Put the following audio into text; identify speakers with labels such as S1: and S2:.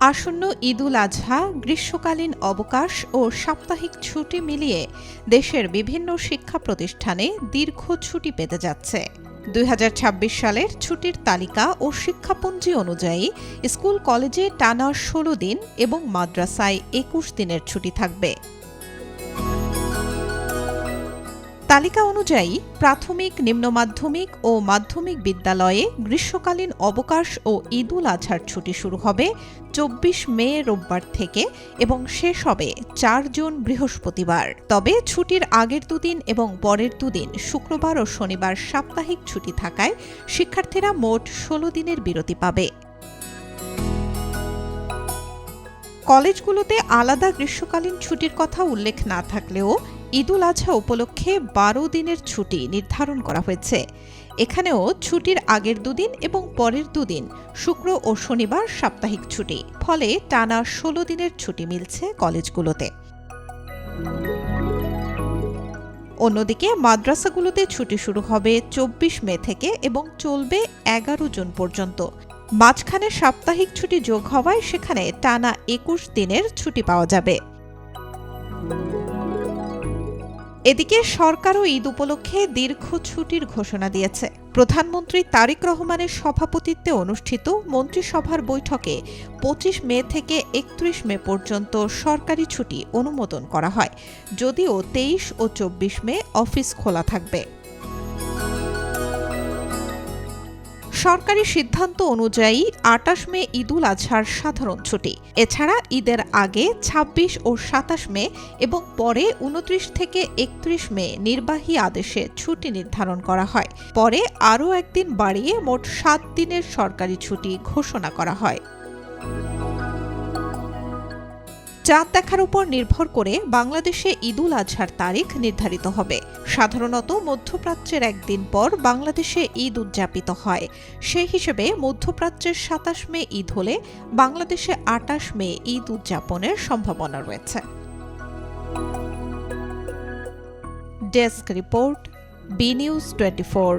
S1: আসন্ন ঈদুল আজহা, গ্রীষ্মকালীন অবকাশ ও সাপ্তাহিক ছুটি মিলিয়ে দেশের বিভিন্ন শিক্ষা প্রতিষ্ঠানে দীর্ঘ ছুটি পেতে যাচ্ছে। ২০২৬ সালের ছুটির তালিকা ও শিক্ষাপঞ্জি অনুযায়ী স্কুল কলেজে টানা ১৬ দিন এবং মাদ্রাসায় ২১ দিনের ছুটি থাকবে। তালিকা অনুযায়ী প্রাথমিক, নিম্ন মাধ্যমিক ও মাধ্যমিক বিদ্যালয়ে গ্রীষ্মকালীন অবকাশ ও ঈদুল আজহার ছুটি শুরু হবে ২৪ মে রোববার থেকে এবং শেষ হবে ৪ জুন বৃহস্পতিবার। তবে ছুটির আগের দুদিন এবং পরের দুদিন শুক্রবার ও শনিবার সাপ্তাহিক ছুটি থাকায় শিক্ষার্থীরা মোট ১৬ দিনের বিরতি পাবে। কলেজগুলোতে আলাদা গ্রীষ্মকালীন ছুটির কথা উল্লেখ না থাকলেও ঈদুল আজহা উপলক্ষে ১২ দিনের ছুটি নির্ধারণ করা হয়েছে। এখানেও ছুটির আগের দুদিন এবং পরের দুদিন শুক্র ও শনিবার সাপ্তাহিক ছুটি, ফলে টানা ১৬ দিনের ছুটি মিলছে কলেজগুলোতে। অন্যদিকে মাদ্রাসাগুলোতে ছুটি শুরু হবে ২৪ মে থেকে এবং চলবে ১১ জুন পর্যন্ত। মাঝখানে সাপ্তাহিক ছুটি যোগ হওয়ায় সেখানে টানা ২১ দিনের ছুটি পাওয়া যাবে। এদিকে সরকারও ঈদ উপলক্ষে দীর্ঘ ছুটির ঘোষণা দিয়েছে। প্রধানমন্ত্রী তারেক রহমানের সভাপতিত্বে অনুষ্ঠিত মন্ত্রিসভার বৈঠকে ২৫ মে থেকে ৩১ মে পর্যন্ত সরকারি ছুটি অনুমোদন করা হয়, যদিও ২৩ ও ২৪ মে অফিস খোলা থাকবে। সরকারি সিদ্ধান্ত অনুযায়ী ২৮ মে ঈদুল আজহার সাধারণ ছুটি। এছাড়া ঈদের আগে ২৬ ও ২৭ মে এবং পরে ২৯ থেকে ৩১ মে নির্বাহী আদেশে ছুটি নির্ধারণ করা হয়। পরে আরও একদিন বাড়িয়ে মোট ৭ দিনের সরকারি ছুটি ঘোষণা করা হয়। চাঁদ দেখার উপর নির্ভর করে বাংলাদেশে ঈদুল আজহার তারিখ নির্ধারিত হবে। সাধারণত মধ্যপ্রাচ্যের একদিন পর বাংলাদেশে ঈদ উদযাপিত হয়। সেই হিসেবে মধ্যপ্রাচ্যের ২৭ মে ঈদ হলে বাংলাদেশে ২৮ মে ঈদ উদযাপনের সম্ভাবনা রয়েছে। Desk report, B news 24।